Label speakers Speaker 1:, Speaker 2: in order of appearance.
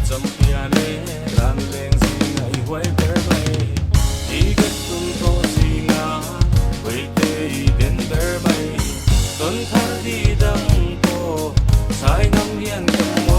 Speaker 1: Champiane ran leng sing ai huai ber bai I gat tum to singa wei te I den ber bai ton thar di dang ko sai nam hian kam